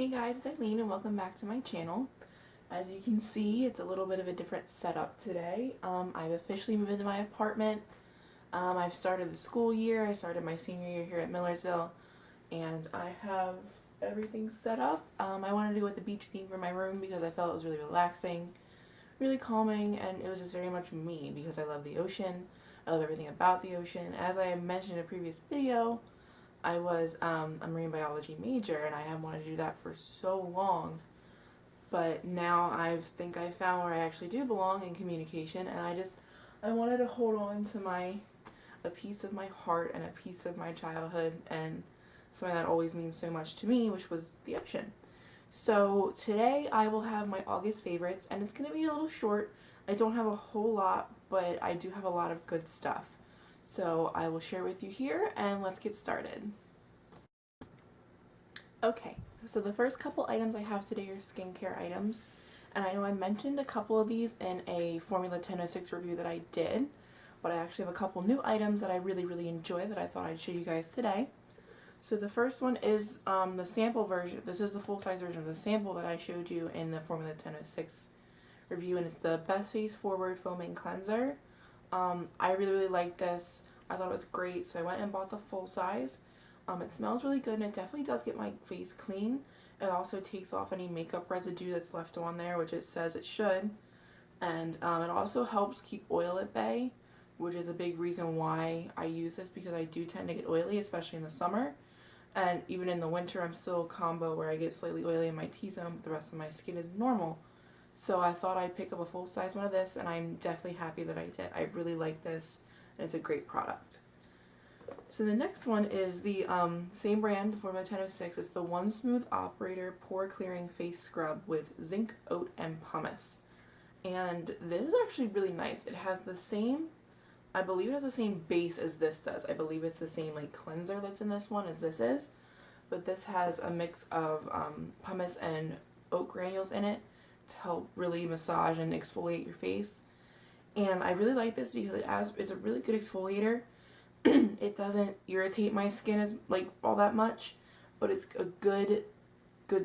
Hey guys, it's Eileen and welcome back to my channel. As you can see, it's a little bit of a different setup today. I've officially moved into my apartment. I've started the school year. I started my senior year here at Millersville, and I have everything set up. I wanted to go with the beach theme for my room because I felt it was really relaxing, really calming, and it was just very much me because I love the ocean. I love everything about the ocean. As I mentioned in a previous video, I was a marine biology major, and I have wanted to do that for so long. But now I think I found where I actually do belong in communication, and I wanted to hold on to a piece of my heart and a piece of my childhood and something that always means so much to me, which was the ocean. So today I will have my August favorites, and it's going to be a little short. I don't have a whole lot, but I do have a lot of good stuff. So I will share with you here, and let's get started. Okay, so the first couple items I have today are skincare items, and I know I mentioned a couple of these in a Formula 1006 review that I did, but I actually have a couple new items that I really enjoy that I thought I'd show you guys today. So the first one is the sample version. This is the full-size version of the sample that I showed you in the Formula 1006 review, and it's the Best Face Forward Foaming Cleanser. I really like this. I thought it was great, so I went and bought the full size. It smells really good, and it definitely does get my face clean. It also takes off any makeup residue that's left on there, which it says it should. And it also helps keep oil at bay, which is a big reason why I use this, because I do tend to get oily, especially in the summer. And even in the winter, I'm still a combo where I get slightly oily in my T-zone, but the rest of my skin is normal. So I thought I'd pick up a full-size one of this, and I'm definitely happy that I did. I really like this, and it's a great product. So the next one is the same brand, the Formula 1006. It's the One Smooth Operator Pore Clearing Face Scrub with Zinc, Oat, and Pumice. And this is actually really nice. It has the same, I believe it has the same base as this does. I believe it's the same like cleanser that's in this one as this is. But this has a mix of pumice and oat granules in it to help really massage and exfoliate your face. And I really like this because it's a really good exfoliator. It doesn't irritate my skin as like all that much, but it's a good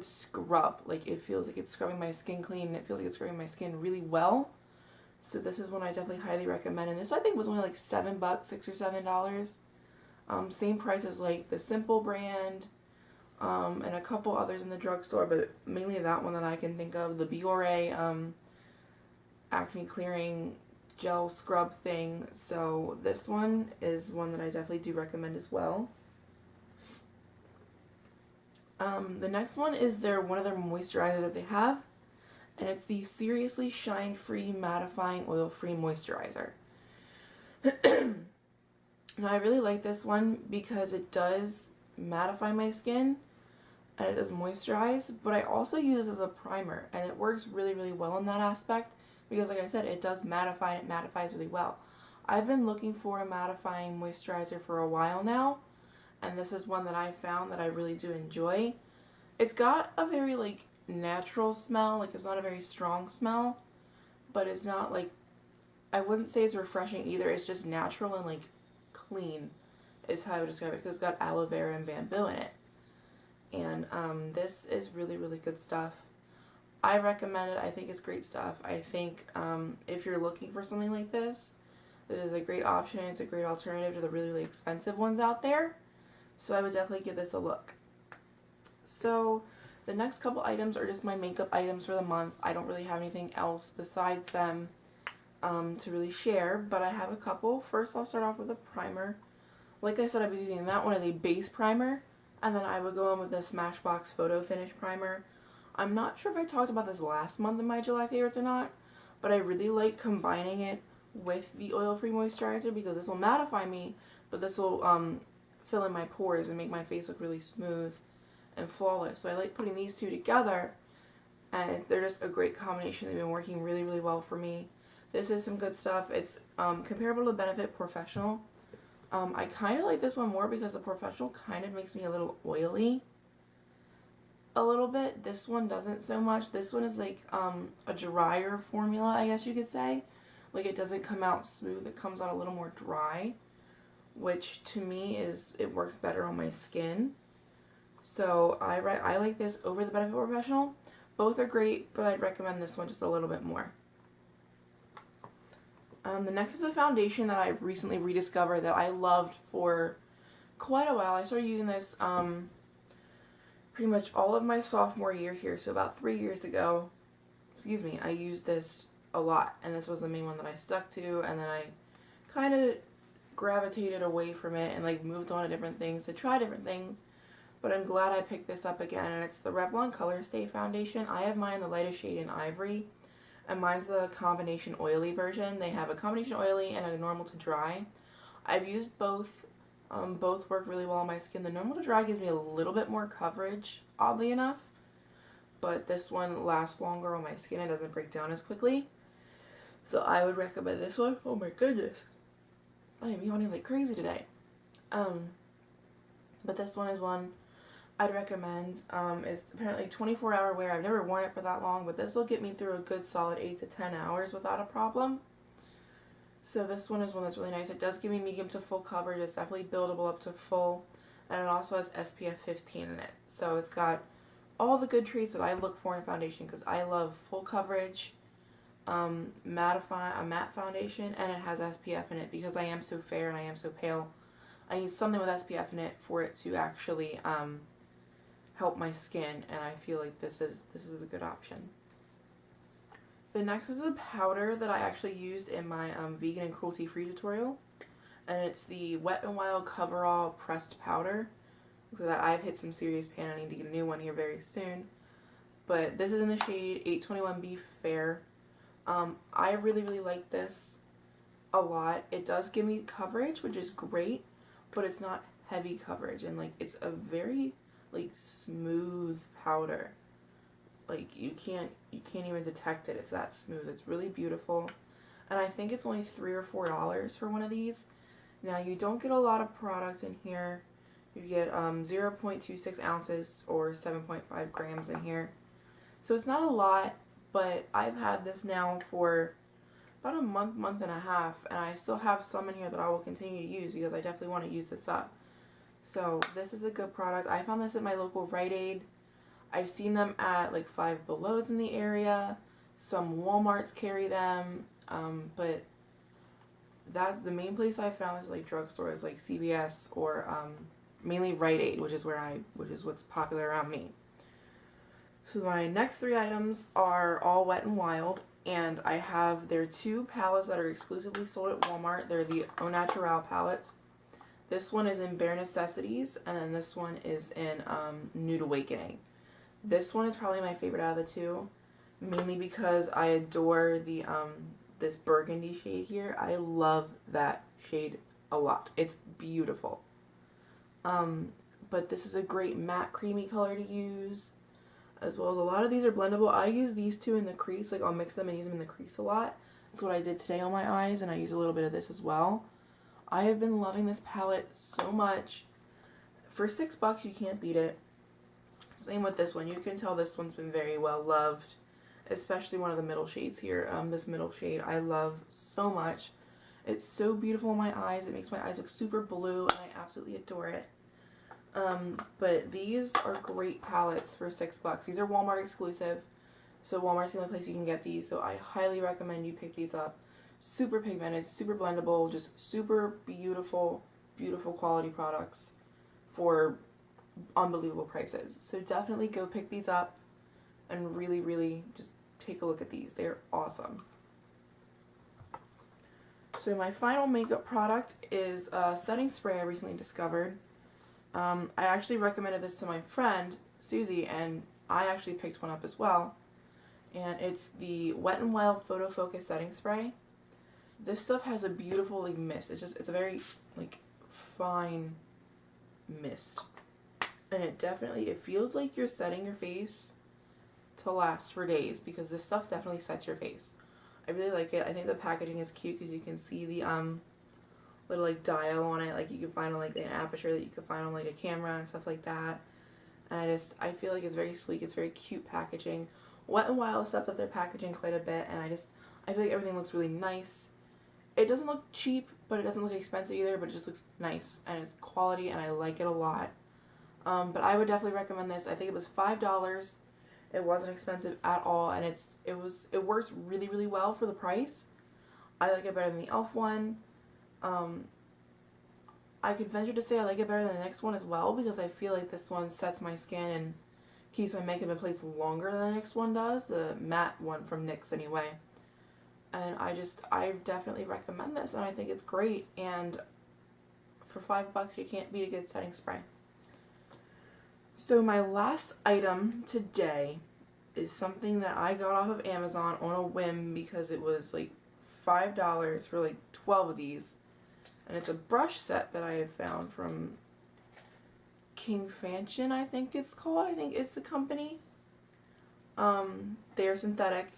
scrub. Like, it feels like it's scrubbing my skin clean, and it feels like it's scrubbing my skin really well. So this is one I definitely highly recommend, and this I think was only like $7, $6 or $7. Same price as like the Simple brand, and a couple others in the drugstore, but mainly that one that I can think of, the Pore acne clearing gel scrub thing. So this one is one that I definitely do recommend as well. The next one is one of their moisturizers that they have, and it's the Seriously Shine Free Mattifying Oil Free Moisturizer. Now I really like this one because it does mattify my skin and it does moisturize, but I also use it as a primer, and it works really well in that aspect because, like I said, it does mattify, and it mattifies really well. I've been looking for a mattifying moisturizer for a while now, and this is one that I found that I really do enjoy. It's got a very like natural smell, like it's not a very strong smell, but it's not like, I wouldn't say it's refreshing either. It's just natural and like clean is how I would describe it, because it's got aloe vera and bamboo in it. And this is really good stuff. I recommend it. I think it's great stuff. I think if you're looking for something like this is a great option. It's a great alternative to the really expensive ones out there. So I would definitely give this a look. So the next couple items are just my makeup items for the month. I don't really have anything else besides them to really share, but I have a couple. First, I'll start off with a primer. Like I said, I've been using that one as a base primer, and then I would go in with the Smashbox Photofinish primer. I'm not sure if I talked about this last month in my July favorites or not, but I really like combining it with the oil-free moisturizer because this will mattify me, but this will fill in my pores and make my face look really smooth and flawless. So I like putting these two together, and they're just a great combination. They've been working really well for me. This is some good stuff. It's comparable to Benefit Professional. I kind of like this one more because the Professional kind of makes me a little oily. A little bit. This one doesn't so much. This one is like a drier formula, I guess you could say. Like, it doesn't come out smooth. It comes out a little more dry, which to me it works better on my skin. So I like this over the Benefit Professional. Both are great, but I'd recommend this one just a little bit more. The next is a foundation that I've recently rediscovered that I loved for quite a while. I started using this pretty much all of my sophomore year here, so about 3 years ago. Excuse me, I used this a lot, and this was the main one that I stuck to, and then I kind of gravitated away from it and like moved on to different things to try different things. But I'm glad I picked this up again, and it's the Revlon Colorstay foundation. I have mine the lightest shade in Ivory, and mine's the combination oily version. They have a combination oily and a normal to dry. I've used both. Both work really well on my skin. The normal to dry gives me a little bit more coverage, oddly enough, but this one lasts longer on my skin and doesn't break down as quickly. So I would recommend this one. Oh my goodness. I am yawning like crazy today. But this one is one I'd recommend. It's apparently 24-hour wear. I've never worn it for that long, but this will get me through a good solid 8 to 10 hours without a problem. So this one is one that's really nice. It does give me medium to full coverage. It's definitely buildable up to full. And it also has SPF 15 in it. So it's got all the good traits that I look for in a foundation because I love full coverage, a matte foundation, and it has SPF in it because I am so fair and I am so pale. I need something with SPF in it for it to actually help my skin, and I feel like this is a good option. The next is a powder that I actually used in my vegan and cruelty-free tutorial, and it's the Wet n Wild Coverall Pressed Powder. So that I've hit some serious pan. I need to get a new one here very soon. But this is in the shade 821B Fair. I really, really like this a lot. It does give me coverage, which is great, but it's not heavy coverage, and like it's a very like smooth powder. Like you can't even detect it. It's that smooth. It's really beautiful. And I think it's only $3 or $4 for one of these. Now you don't get a lot of product in here. You get 0.26 ounces or 7.5 grams in here. So it's not a lot, but I've had this now for about a month and a half, and I still have some in here that I will continue to use because I definitely want to use this up. So this is a good product. I found this at my local Rite Aid. I've seen them at like Five Below's in the area. Some Walmarts carry them, but that's the main place I found this like drugstores like CVS or mainly Rite Aid, which is what's popular around me. So my next 3 items are all Wet n Wild, and I have their 2 palettes that are exclusively sold at Walmart. They're the Au Naturel palettes. This one is in Bare Necessities, and then this one is in Nude Awakening. This one is probably my favorite out of the 2, mainly because I adore the this burgundy shade here. I love that shade a lot. It's beautiful. But this is a great matte creamy color to use, as well as a lot of these are blendable. I use these 2 in the crease, like I'll mix them and use them in the crease a lot. That's what I did today on my eyes, and I use a little bit of this as well. I have been loving this palette so much. For $6, you can't beat it. Same with this one. You can tell this one's been very well loved, especially one of the middle shades here. This middle shade I love so much. It's so beautiful in my eyes. It makes my eyes look super blue, and I absolutely adore it. But these are great palettes for $6. These are Walmart exclusive, so Walmart's the only place you can get these, so I highly recommend you pick these up. Super pigmented, super blendable, just super beautiful, beautiful quality products for unbelievable prices. So definitely go pick these up and really, really just take a look at these. They're awesome. So my final makeup product is a setting spray I recently discovered. I actually recommended this to my friend, Susie, and I actually picked one up as well. And it's the Wet n Wild Photo Focus Setting Spray. This stuff has a beautiful like mist. It's a very like fine mist. And it feels like you're setting your face to last for days, because this stuff definitely sets your face. I really like it. I think the packaging is cute because you can see the little like dial on it, like you can find on like an aperture that you could find on like a camera and stuff like that. And I feel like it's very sleek. It's very cute packaging. Wet n Wild stepped up their packaging quite a bit, and I feel like everything looks really nice. It doesn't look cheap, but it doesn't look expensive either, but it just looks nice, and it's quality, and I like it a lot. But I would definitely recommend this. I think it was $5. It wasn't expensive at all, and it works really, really well for the price. I like it better than the e.l.f. one. I could venture to say I like it better than the next one as well, because I feel like this one sets my skin and keeps my makeup in place longer than the next one does, the matte one from NYX anyway. And I definitely recommend this, and I think it's great, and for $5 you can't beat a good setting spray. So my last item today is something that I got off of Amazon on a whim because it was like $5 for like 12 of these. And it's a brush set that I have found from King Fanchon, I think it's called. I think is the company. They are synthetic,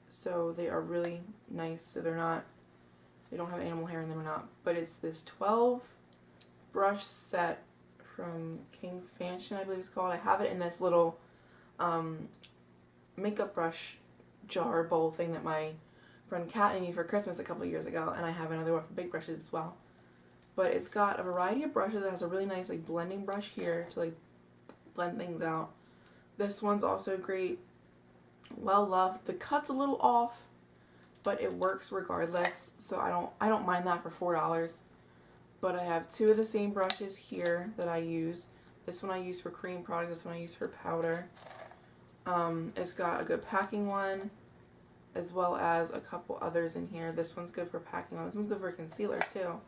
so they are really nice. So they don't have animal hair in them or not. But it's this 12 brush set from King Fanchon, I believe it's called. I have it in this little makeup brush jar bowl thing that my friend Kat made me for Christmas a couple years ago, and I have another one for big brushes as well. But it's got a variety of brushes. It has a really nice like blending brush here to like blend things out. This one's also great, well loved. The cut's a little off, but it works regardless, so I don't mind that for $4. But I have two of the same brushes here that I use. This one I use for cream products, this one I use for powder. It's got a good packing one, as well as a couple others in here. This one's good for packing on. This one's good for concealer too.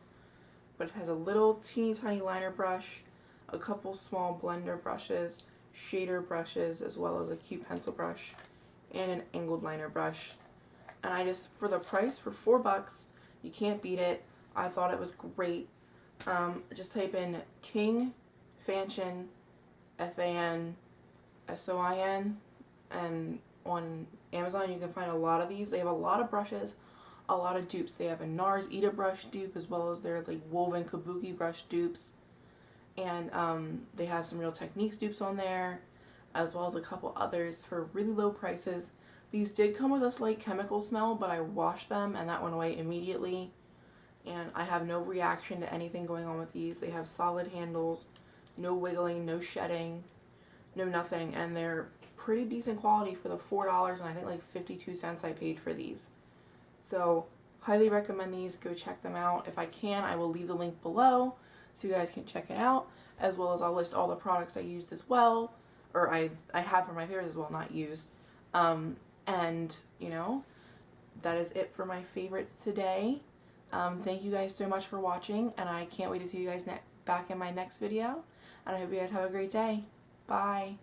But it has a little teeny tiny liner brush, a couple small blender brushes, shader brushes, as well as a cute pencil brush, and an angled liner brush. And I just, for the price, for $4, you can't beat it. I thought it was great. Just type in King Fanchon, Fanson, and on Amazon you can find a lot of these. They have a lot of brushes, a lot of dupes. They have a NARS Ita brush dupe, as well as their like woven kabuki brush dupes, and they have some Real Techniques dupes on there, as well as a couple others for really low prices. These did come with a slight chemical smell, but I washed them and that went away immediately, and I have no reaction to anything going on with these. They have solid handles, no wiggling, no shedding, no nothing, and they're pretty decent quality for the $4, and I think like 52 cents I paid for these. So highly recommend these. Go check them out. If I can, I will leave the link below so you guys can check it out, as well as I'll list all the products I used as well, or I have for my favorites as well, not used. And you know, that is it for my favorites today. Thank you guys so much for watching, and I can't wait to see you guys back in my next video, and I hope you guys have a great day. Bye.